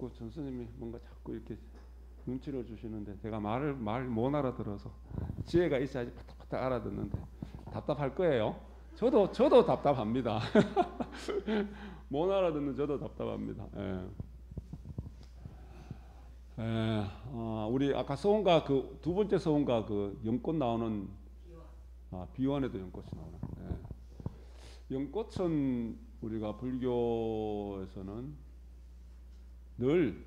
자꾸 전 스님이 뭔가 자꾸 이렇게 눈치를 주시는데 제가 말 못 알아들어서 지혜가 있어야지 파닥파닥 알아듣는데 답답할 거예요. 저도 답답합니다. 못 알아듣는 저도 답답합니다. 예. 우리 아까 서원가 그 두 번째 서원가 그 연꽃 나오는 비원에도 연꽃이 나오는. 연꽃은 우리가 불교에서는 늘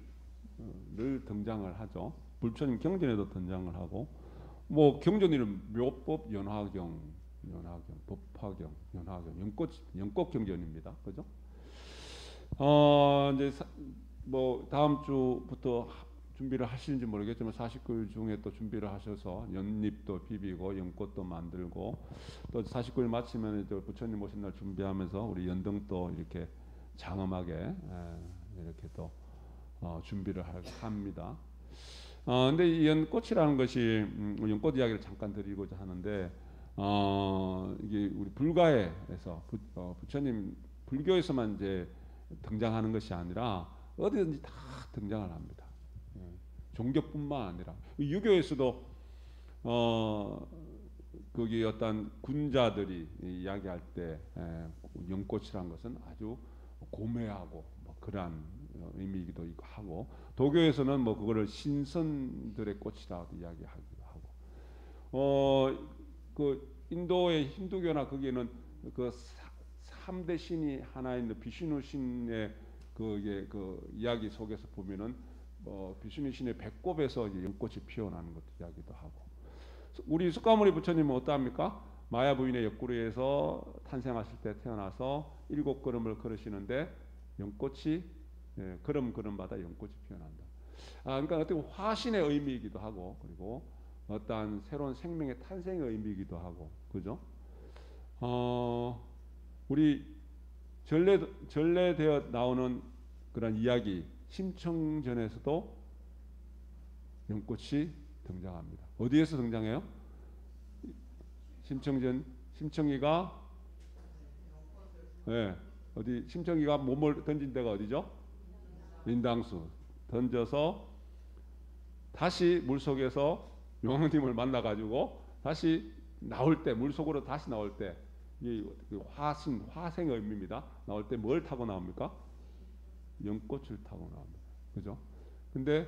등장을 하죠. 불처님 경전에도 등장을 하고, 뭐 경전에는 묘법, 연화경, 법화경, 연화경, 연꽃 경전입니다. 그죠? 이제 뭐 다음 주부터 준비를 하시는지 모르겠지만 49일 중에 또 준비를 하셔서 연잎도 비비고 연꽃도 만들고 또 49일 마치면 이제 부처님 오신 날 준비하면서 우리 연등도 이렇게 장엄하게 이렇게 또 준비를 합니다. 근데 이 연꽃이라는 것이 연꽃 이야기를 잠깐 드리고자 하는데 이게 우리 불가에서 부처님 불교에서만 이제 등장하는 것이 아니라 어디든지 다 등장을 합니다. 종교뿐만 아니라 유교에서도 거기 어떤 군자들이 이야기할 때 연꽃이란 것은 아주 고매하고 뭐 그러한 의미이기도 하고, 도교에서는 뭐 그거를 신선들의 꽃이라고 이야기하기도 하고, 그 인도의 힌두교나 거기에는 그 3대 신이 하나 있는 비슈누 신의 그 이야기 속에서 보면은 비슈누 신의 배꼽에서 연꽃이 피어나는 것도 이야기도 하고, 우리 숙가모니 부처님은 어떠합니까? 마야 부인의 옆구리에서 탄생하실 때 태어나서 7걸음을 걸으시는데 연꽃이 걸음마다 연꽃이 피어난다. 그러니까 어떻게 화신의 의미이기도 하고, 그리고 어떠한 새로운 생명의 탄생의 의미이기도 하고, 그죠? 우리 전래되어 나오는 그런 이야기 심청전에서도 연꽃이 등장합니다. 어디에서 등장해요? 심청이가 어디 심청이가 몸을 던진 데가 어디죠? 인당수 던져서 다시 물속에서 용왕님을 만나가지고 다시 나올 때, 물속으로 다시 나올 때, 이 화생의 의미입니다. 나올 때 뭘 타고 나옵니까? 연꽃을 타고 나옵니다. 그죠? 근데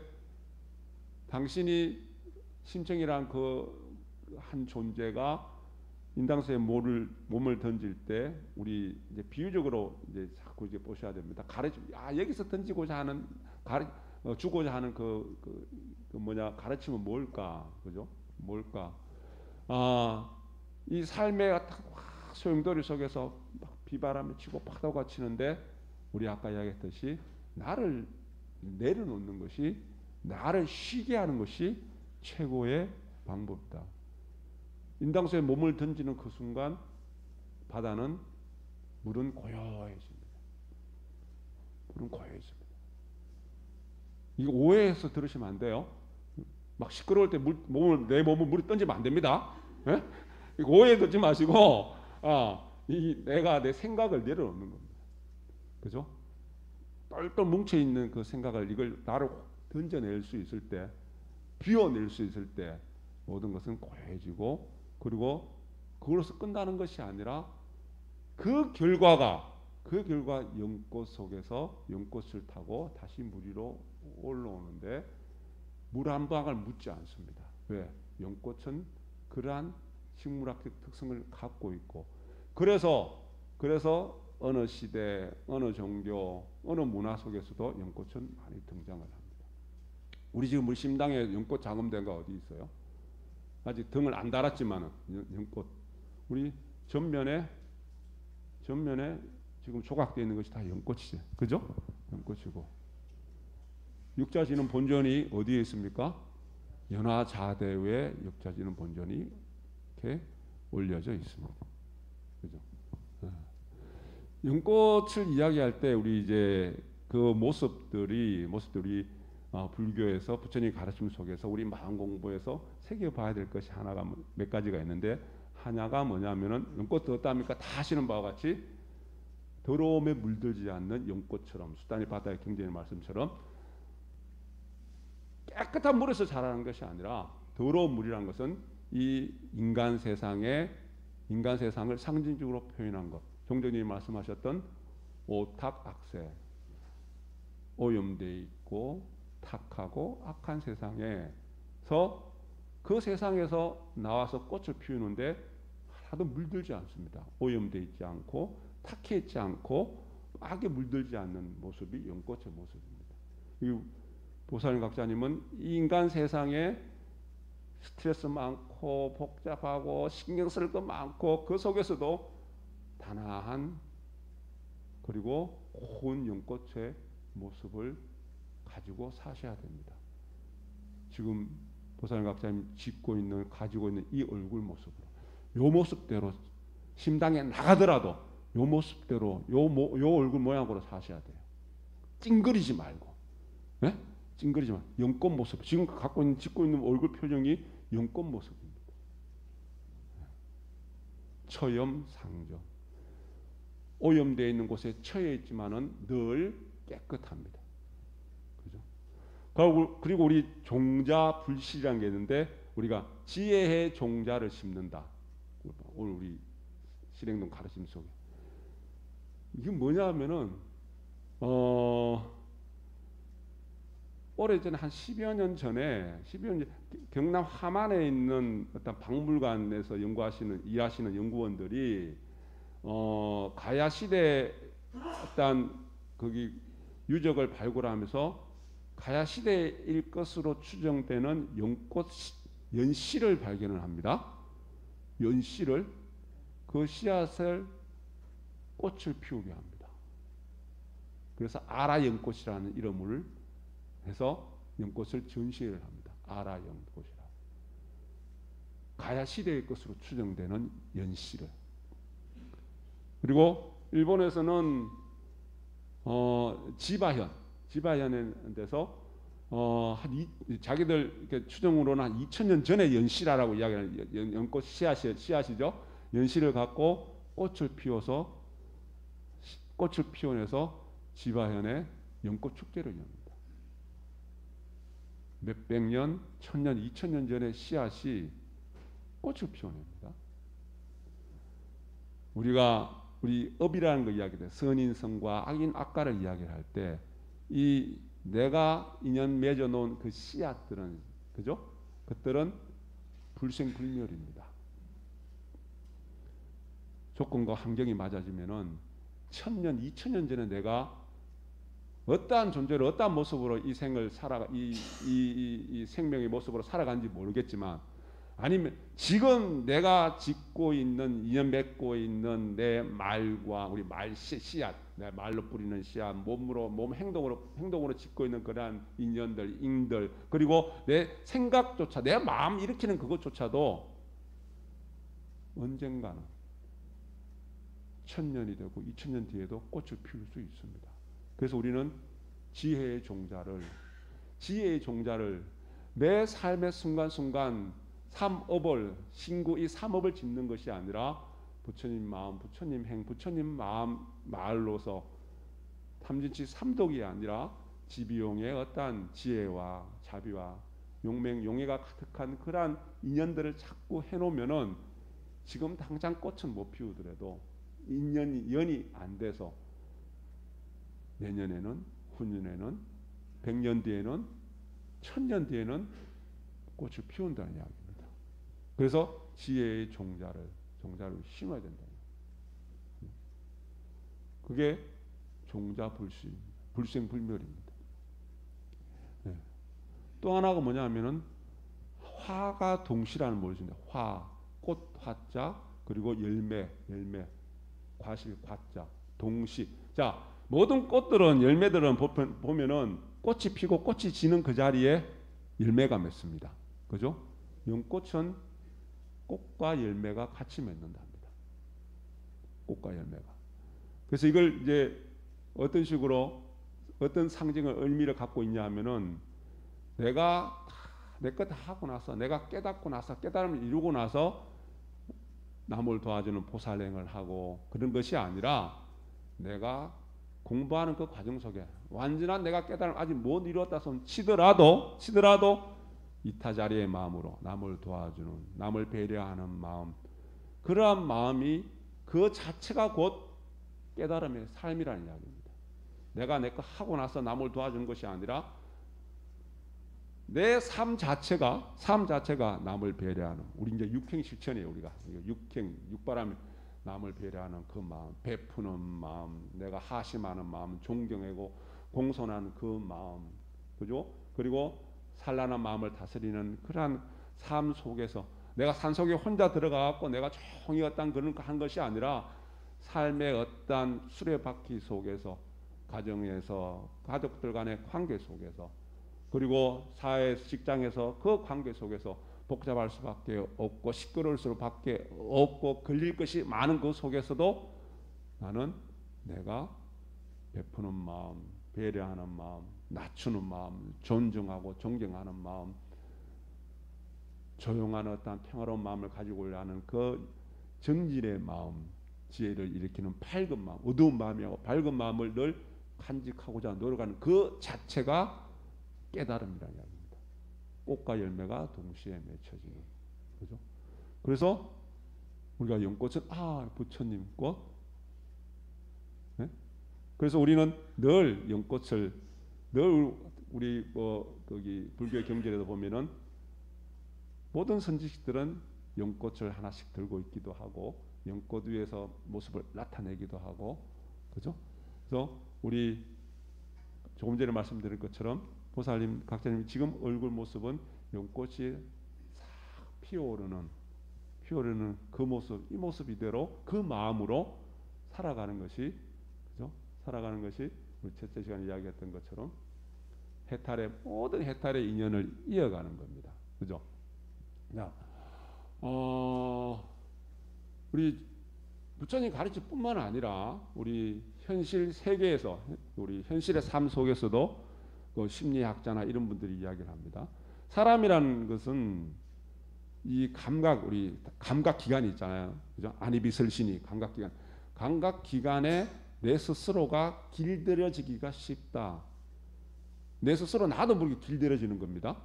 당신이 심청이란 그 한 존재가 인당수에 몸을 던질 때 우리 이제 비유적으로 이제 자꾸 이제 보셔야 됩니다. 여기서 던지고자 하는 주고자 하는 그 가르침은 뭘까, 그죠? 뭘까? 이 삶의 소용돌이 속에서 막 비바람이 치고 파도가 치는데 우리 아까 이야기했듯이 나를 내려놓는 것이, 나를 쉬게 하는 것이 최고의 방법이다. 인당수에 몸을 던지는 그 순간 바다는 물은 고요해집니다. 물은 고요해집니다. 이거 오해해서 들으시면 안 돼요. 막 시끄러울 때 내 몸을 물에 던지면 안 됩니다. 이거 오해 듣지 마시고 내가 내 생각을 내려놓는 겁니다. 그죠? 똘똘 뭉쳐 있는 그 생각을 이걸 나를 던져낼 수 있을 때, 비워낼 수 있을 때 모든 것은 고요해지고, 그리고 그걸로서 끝나는 것이 아니라 그 결과 연꽃 속에서 연꽃을 타고 다시 물 위로 올라오는데 물 한 방울 묻지 않습니다. 왜? 연꽃은 그러한 식물학적 특성을 갖고 있고, 그래서 어느 시대, 어느 종교, 어느 문화 속에서도 연꽃은 많이 등장을 합니다. 우리 지금 우리 심당에 연꽃 장엄된 거 어디 있어요? 아직 등을 안 달았지만은 연꽃 우리 전면에 지금 조각되어 있는 것이 다 연꽃이죠. 그죠? 연꽃이고, 육자지는 본전이 어디에 있습니까? 연화자대에 육자지는 본전이 이렇게 올려져 있습니다. 그죠? 연꽃을 이야기할 때 우리 이제 그 모습들이 불교에서 부처님 가르침 속에서 우리 마음 공부에서 새겨봐야 될 것이 몇 가지가 있는데, 하나가 뭐냐면은 연꽃도 어떠합니까? 다 아시는 바와 같이 더러움에 물들지 않는 연꽃처럼, 수단이 바다의 경전의 말씀처럼 깨끗한 물에서 자라는 것이 아니라 더러운 물이라는 것은 이 인간 세상을 상징적으로 표현한 것. 종전님이 말씀하셨던 오탁악세, 오염되어 있고 탁하고 악한 세상에서 그 세상에서 나와서 꽃을 피우는데 하나도 물들지 않습니다. 오염되어 있지 않고 탁해 있지 않고 악에 물들지 않는 모습이 연꽃의 모습입니다. 이 보살님 각자님은 이 인간 세상에 스트레스 많고 복잡하고 신경 쓸 거 많고 그 속에서도 단아한 그리고 고운 연꽃의 모습을 가지고 사셔야 됩니다. 지금 보살님 각자님 가지고 있는 이 얼굴 모습으로, 요 모습대로 심당에 나가더라도 요 모습대로 요 얼굴 모양으로 사셔야 돼요. 찡그리지 말고, 네? 찡그리지 말고 연꽃 모습. 지금 짓고 있는 얼굴 표정이 연꽃 모습입니다. 처염상정. 오염되어 있는 곳에 처해 있지만은 늘 깨끗합니다. 그죠? 그리고 우리 종자 불실이라는 게 있는데 우리가 지혜의 종자를 심는다. 오늘 우리 실행동 가르침 속에 이게 뭐냐 하면은 오래전에 한 10여 년 전에 경남 함안에 있는 어떤 박물관에서 일하시는 연구원들이 가야 시대 어떤 거기 유적을 발굴하면서 가야 시대일 것으로 추정되는 연씨를 발견을 합니다. 연씨를 그 씨앗을 꽃을 피우게 합니다. 그래서 아라연꽃이라는 이름을 해서 연꽃을 전시를 합니다. 아라연꽃이라. 가야 시대의 것으로 추정되는 연씨를. 그리고 일본에서는 지바현에 대해서 자기들 이렇게 추정으로는 한 2000년 전에 연씨라라고 이야기하는 연꽃 씨앗이죠. 연씨를 갖고 꽃을 피워내서 지바현에 연꽃 축제를 엽니다. 몇백 년, 1000년, 2000년 전에 씨앗이 꽃을 피워냅니다. 우리 업이라는 거 이야기할 때 선인성과 악인악과를 이야기할 때 이 내가 인연 맺어 놓은 그 씨앗들은, 그죠? 그들은 불생불멸입니다. 조건과 환경이 맞아지면은 1000년, 2000년 전에 내가 어떠한 존재로 어떠한 모습으로 이 생을 이 생명의 모습으로 살아간지 모르겠지만, 아니면 지금 내가 짓고 있는 인연 맺고 있는 내 말과 우리 씨앗, 내 말로 뿌리는 씨앗, 몸 행동으로 짓고 있는 그러한 인연들, 인들, 그리고 내 생각조차, 내 마음 일으키는 그것조차도 언젠가는 1000년이 되고 2000년 뒤에도 꽃을 피울 수 있습니다. 그래서 우리는 지혜의 종자를 매 삶의 순간순간 신구 이 삼업을 짓는 것이 아니라 부처님 마음, 부처님 행, 부처님 마음 말로서 탐진치 삼독이 아니라 지비용의 어떠한 지혜와 자비와 용맹, 용애가 가득한 그러한 인연들을 자꾸 해놓으면은 지금 당장 꽃은 못 피우더라도 연이 안 돼서 내년에는, 후년에는, 100년 뒤에는, 1000년 뒤에는 꽃을 피운다는 이야기입니다. 그래서 지혜의 종자를 심어야 된다. 그게 종자 불생불멸입니다. 네. 또 하나가 뭐냐면은 화가 동시라는 뭘 준다. 꽃 화자, 그리고 열매, 과실 과자, 동시. 자, 모든 꽃들은, 열매들은 보면은 꽃이 피고 꽃이 지는 그 자리에 열매가 맺습니다. 그죠? 연꽃은 꽃과 열매가 같이 맺는답니다. 꽃과 열매가. 그래서 이걸 이제 어떤 식으로, 어떤 상징을, 의미를 갖고 있냐 하면은 내가 내 것 다 하고 나서, 내가 깨닫고 나서, 깨달음을 이루고 나서 남을 도와주는 보살행을 하고 그런 것이 아니라 내가 공부하는 그 과정 속에 완전한 내가 깨달음 아직 못 이루었다 손 치더라도 이타자리의 마음으로 남을 도와주는, 남을 배려하는 마음, 그러한 마음이 그 자체가 곧 깨달음의 삶이라는 이야기입니다. 내가 내 거 하고 나서 남을 도와주는 것이 아니라 내 삶 자체가 남을 배려하는, 우리 이제 육행 실천이에요. 우리가 육바람이 남을 배려하는 그 마음, 베푸는 마음, 내가 하심하는 마음, 존경하고 공손한 그 마음, 그죠? 그리고 산란한 마음을 다스리는 그러한 삶 속에서 내가 산속에 혼자 들어가갖고 내가 조용히 어떤 그런 한 것이 아니라 삶의 어떤 수레바퀴 속에서, 가정에서, 가족들 간의 관계 속에서, 그리고 사회 직장에서 그 관계 속에서 복잡할 수밖에 없고 시끄러울 수밖에 없고 걸릴 것이 많은 그 속에서도 나는 내가 베푸는 마음, 배려하는 마음, 낮추는 마음, 존중하고 존경하는 마음, 조용한 어떤 평화로운 마음을 가지고 하는 그 정진의 마음, 지혜를 일으키는 밝은 마음, 어두운 마음이고 밝은 마음을 늘 간직하고자 노력하는 그 자체가 깨달음이라는 이야기입니다. 꽃과 열매가 동시에 맺혀지는 거죠. 그래서 우리가 연꽃은 부처님 꽃. 네? 그래서 우리는 늘 연꽃을 늘 우리 거기 불교 경전에도 보면은 모든 선지식들은 연꽃을 하나씩 들고 있기도 하고 연꽃 위에서 모습을 나타내기도 하고, 그죠? 그래서 우리 조금 전에 말씀드린 것처럼 보살님, 각자님 지금 얼굴 모습은 연꽃이 싹 피어오르는 그 모습, 이 모습 이대로 그 마음으로 살아가는 것이, 그죠? 살아가는 것이 우리 첫째 시간에 이야기했던 것처럼 모든 해탈의 인연을 이어가는 겁니다. 그죠? 자, 우리 부처님 가르침뿐만 아니라 우리 현실 세계에서, 우리 현실의 삶 속에서도 그 심리학자나 이런 분들이 이야기를 합니다. 사람이라는 것은 이 우리 감각 기관이 있잖아요. 그죠? 안이비설신이 감각 기관에 내 스스로가 길들여지기가 쉽다. 내 스스로 나도 모르게 길들여지는 겁니다.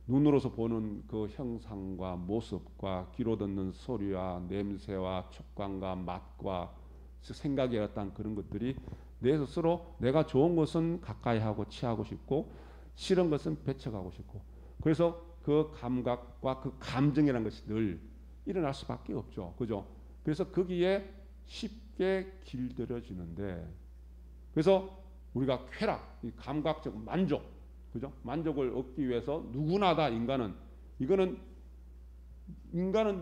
눈으로서 보는 그 형상과 모습과 귀로 듣는 소리와 냄새와 촉감과 맛과 생각의 어떤 그런 것들이 내 스스로 내가 좋은 것은 가까이 하고 취하고 싶고 싫은 것은 배척하고 싶고, 그래서 그 감각과 그 감정이라는 것이 늘 일어날 수밖에 없죠. 그죠? 그래서 거기에 쉽게 길들여지는데, 그래서 우리가 쾌락, 이 감각적 만족, 그죠? 만족을 얻기 위해서 누구나 다 인간은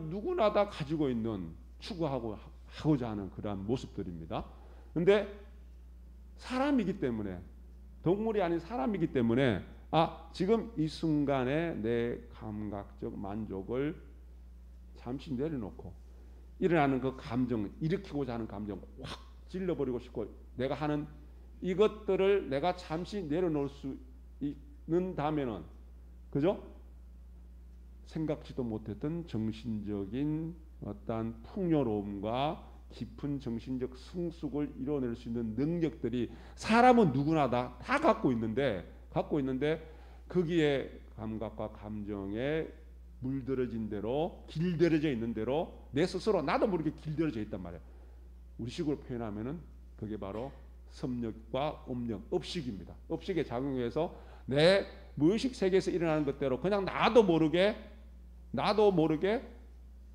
누구나 다 가지고 있는 하고자 하는 그러한 모습들입니다. 그런데 사람이기 때문에, 동물이 아닌 사람이기 때문에 지금 이 순간에 내 감각적 만족을 잠시 내려놓고 일어나는 그 감정, 일으키고자 하는 감정 확 질러버리고 싶고 내가 하는 이것들을 내가 잠시 내려놓을 수 있는다면은, 그죠? 생각지도 못했던 정신적인 어떤 풍요로움과 깊은 정신적 성숙을 이뤄낼 수 있는 능력들이 사람은 누구나 다 갖고 있는데 거기에 감각과 감정에 물들어진 대로, 길들여져 있는 대로 내 스스로 나도 모르게 길들여져 있단 말이에요. 우리 식으로 표현하면은 그게 바로 섭력과 업력, 업식입니다. 업식에 작용해서 내 무의식 세계에서 일어나는 것대로 그냥 나도 모르게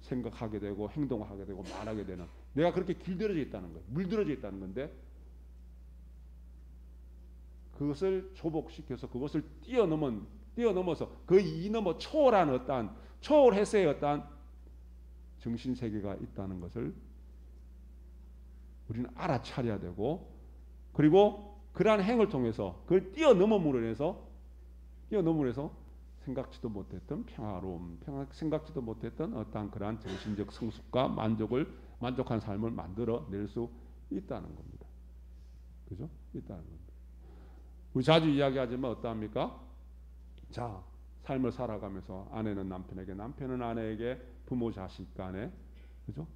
생각하게 되고 행동하게 되고 말하게 되는, 내가 그렇게 길들여져 있다는 거예요. 물들어져 있다는 건데, 그것을 조복시켜서 그것을 뛰어넘어서 그 이넘어 초월한 어떠한 초월해서의 어떠한 정신세계가 있다는 것을 우리는 알아차려야 되고, 그리고 그러한 행을 통해서 그걸 뛰어넘음으로 해서 생각지도 못했던 평화로움, 생각지도 못했던 어떠한 그러한 정신적 성숙과 만족한 삶을 만들어낼 수 있다는 겁니다. 그죠? 있다는 겁니다. 우리 자주 이야기하지만 어떠합니까? 자, 삶을 살아가면서 아내는 남편에게, 남편은 아내에게, 부모 자식 간에, 그죠?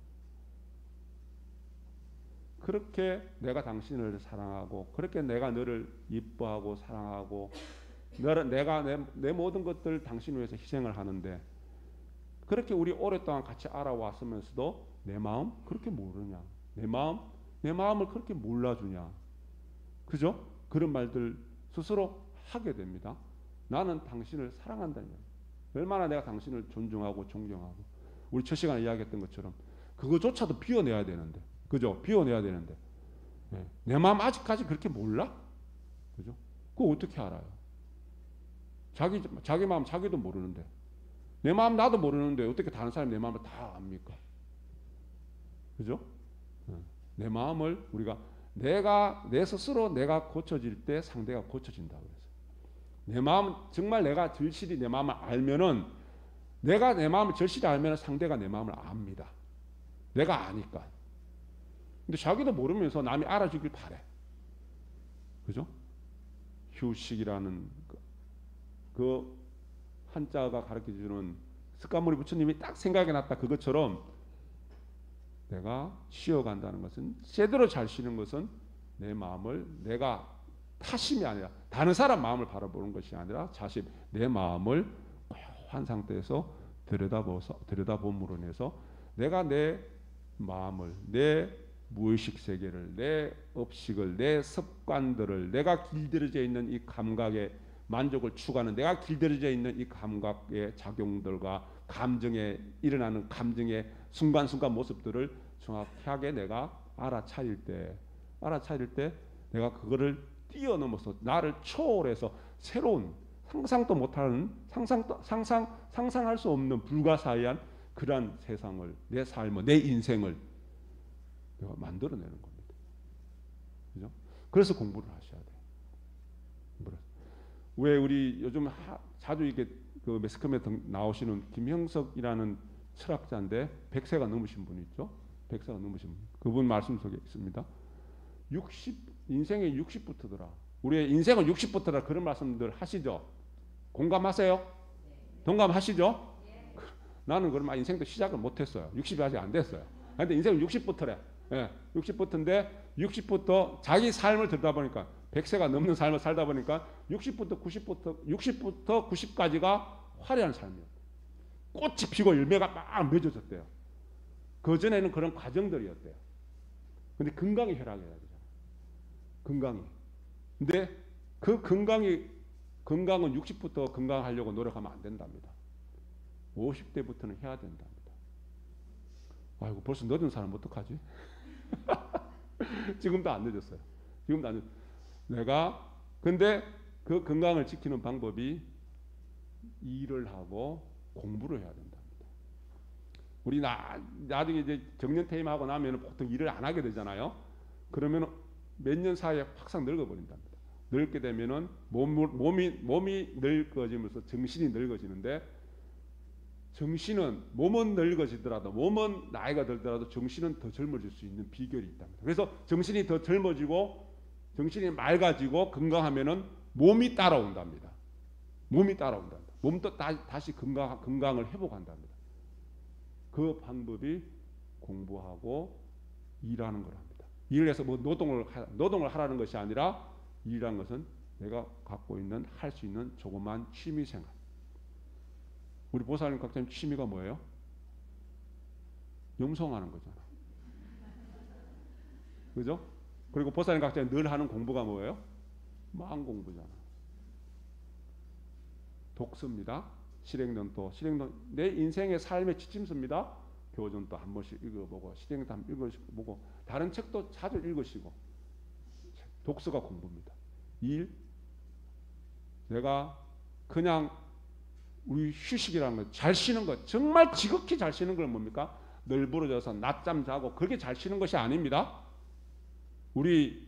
그렇게 내가 당신을 사랑하고 그렇게 내가 너를 이뻐하고 사랑하고 내가 내 모든 것들 당신 위해서 희생을 하는데 그렇게 우리 오랫동안 같이 알아왔으면서도 내 마음 그렇게 모르냐? 내 마음을 그렇게 몰라주냐? 그죠? 그런 말들 스스로 하게 됩니다. 나는 당신을 사랑한다는 거예요. 얼마나 내가 당신을 존중하고 존경하고 우리 첫 시간에 이야기했던 것처럼 그거조차도 비워내야 되는데 그죠? 비워내야 되는데 내 마음 아직까지 그렇게 몰라? 그죠? 그거 어떻게 알아요? 자기 마음 자기도 모르는데 내 마음 나도 모르는데 어떻게 다른 사람이 내 마음을 다 압니까? 그죠? 내 마음을 우리가 내 스스로 내가 고쳐질 때 상대가 고쳐진다 그래서 내 마음 정말 내가 절실히 내 마음을 알면은 내가 내 마음을 절실히 알면 상대가 내 마음을 압니다. 내가 아니까. 근데 자기도 모르면서 남이 알아주길 바래. 그죠? 휴식이라는 그 한자가 가르쳐주는 습관머리 부처님이 딱 생각이 났다. 그것처럼 내가 쉬어간다는 것은 제대로 잘 쉬는 것은 내 마음을 내가 타심이 아니라 다른 사람 마음을 바라보는 것이 아니라 자신 내 마음을 고요한 상태에서 들여다봄으로 인해서 내가 내 마음을 내 무의식 세계를 내 업식을 내 습관들을 내가 길들여져 있는 이 감각의 만족을 추구하는 내가 길들여져 있는 이 감각의 작용들과 감정에 일어나는 감정의 순간순간 모습들을 정확하게 내가 알아차릴 때 내가 그거를 뛰어넘어서 나를 초월해서 새로운 상상도 못하는 상상할 수 없는 불가사의한 그러한 세상을 내 삶을 내 인생을 내가 만들어내는 겁니다. 그죠? 그래서 공부를 하셔야 돼요. 왜 우리 요즘 자주 이게 그 매스컴에 나오시는 김형석이라는 철학자인데 100세가 넘으신 분이 있죠. 100세가 넘으신 분. 그분 말씀 속에 있습니다. 인생의 60부터더라. 우리의 인생은 60부터라 그런 말씀들 하시죠. 공감하세요? 동감하시죠? 나는 그러면 인생도 시작을 못했어요. 60이 아직 안 됐어요. 그런데 인생은 60부터래. 예, 60부터인데 60부터 자기 삶을 듣다 보니까 100세가 넘는 삶을 살다 보니까 60부터 90까지가 화려한 삶이에요. 꽃이 피고 열매가 막 맺어졌대요. 그 전에는 그런 과정들이었대요. 근데 건강이 혈압해야 되잖아요. 건강이. 근데 그 건강은 60부터 건강하려고 노력하면 안 된답니다. 50대부터는 해야 된답니다. 아이고 벌써 늦은 사람 어떡하지? 지금도 안 늦었어요. 지금도 안 늦었어요. 근데 그 건강을 지키는 방법이 일을 하고 공부를 해야 된답니다. 우리 나중에 이제 정년 퇴임하고 나면 보통 일을 안 하게 되잖아요. 그러면 몇 년 사이에 확상 늙어버린답니다. 늙게 되면은 몸이 늙어지면서 정신이 늙어지는데 몸은 늙어지더라도 몸은 나이가 들더라도 정신은 더 젊어질 수 있는 비결이 있답니다. 그래서 정신이 더 젊어지고 정신이 맑아지고 건강하면은 몸이 따라온답니다. 몸도 다시 건강을 회복한답니다. 그 방법이 공부하고 일하는 거랍니다. 일을 해서 뭐 노동을 하라는 것이 아니라 일이라는 것은 내가 갖고 있는 할 수 있는 조그만 취미 생활. 우리 보살님 각자님 취미가 뭐예요? 염송하는 거잖아. 그죠? 그리고 보살님 각자님 늘 하는 공부가 뭐예요? 마음 공부잖아. 독서입니다. 실행론도 내 인생의 삶의 지침서입니다. 교전도 한 번씩 읽어보고 실행도 한 번 읽어보고 다른 책도 자주 읽으시고 독서가 공부입니다. 내가 그냥 우리 휴식이라는 거 잘 쉬는 것 정말 지극히 잘 쉬는 건 뭡니까? 널브러져서 낮잠 자고 그렇게 잘 쉬는 것이 아닙니다. 우리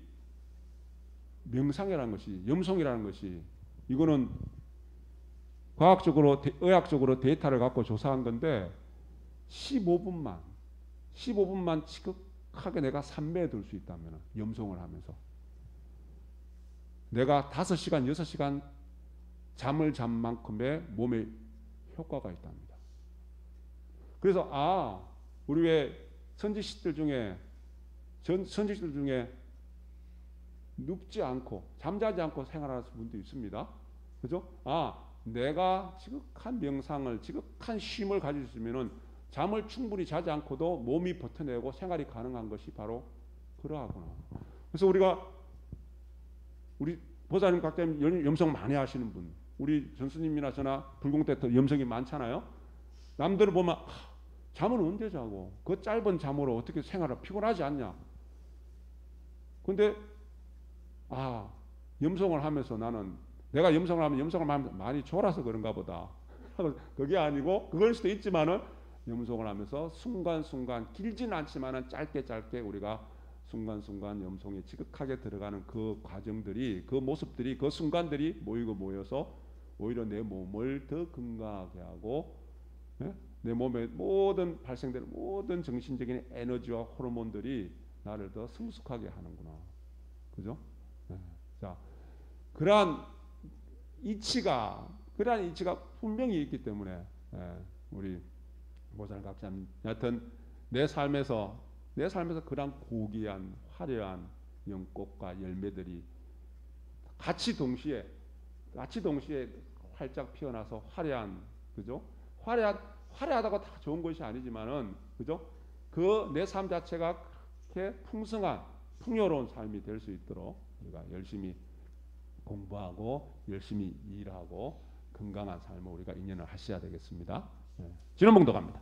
명상이라는 것이 염송이라는 것이 이거는 과학적으로 의학적으로 데이터를 갖고 조사한 건데 15분만 지극하게 내가 산매에 들 수 있다면 염송을 하면서 내가 5시간 6시간 잠을 잔 만큼의 몸에 효과가 있답니다. 그래서 우리 왜 선지식들 중에 선지식들 중에 눕지 않고 잠자지 않고 생활하는 분도 있습니다. 그죠? 내가 지극한 명상을 지극한 쉼을 가지고 있으면은 잠을 충분히 자지 않고도 몸이 버텨내고 생활이 가능한 것이 바로 그러하구나. 그래서 우리 보살님 각자님 염성 많이 하시는 분, 우리 전스님이나 저나 불공 때 염성이 많잖아요. 남들을 보면 잠은 언제 자고 그 짧은 잠으로 어떻게 생활을 피곤하지 않냐. 근데 염성을 하면서 나는 내가 염성을 하면 염성을 많이 졸아서 그런가 보다. 그게 아니고 그럴 수도 있지만은 염성을 하면서 순간순간 길진 않지만은 짧게 우리가 순간순간 염성에 지극하게 들어가는 그 과정들이, 그 모습들이, 그 순간들이 모여서 오히려 내 몸을 더 건강하게 하고, 내 몸에 모든 발생되는 모든 정신적인 에너지와 호르몬들이 나를 더 성숙하게 하는구나. 그죠? 자, 그러한 이치가 분명히 있기 때문에 우리 보살 각자님, 여하튼 내 삶에서 그런 고귀한 화려한 영꽃과 열매들이 같이 동시에 활짝 피어나서 화려한, 그죠? 화려하다고 다 좋은 것이 아니지만은, 그죠? 그 내 삶 자체가 그렇게 풍성한 풍요로운 삶이 될 수 있도록 우리가 열심히 공부하고 열심히 일하고 건강한 삶을 우리가 인연을 하셔야 되겠습니다. 진원봉도 갑니다.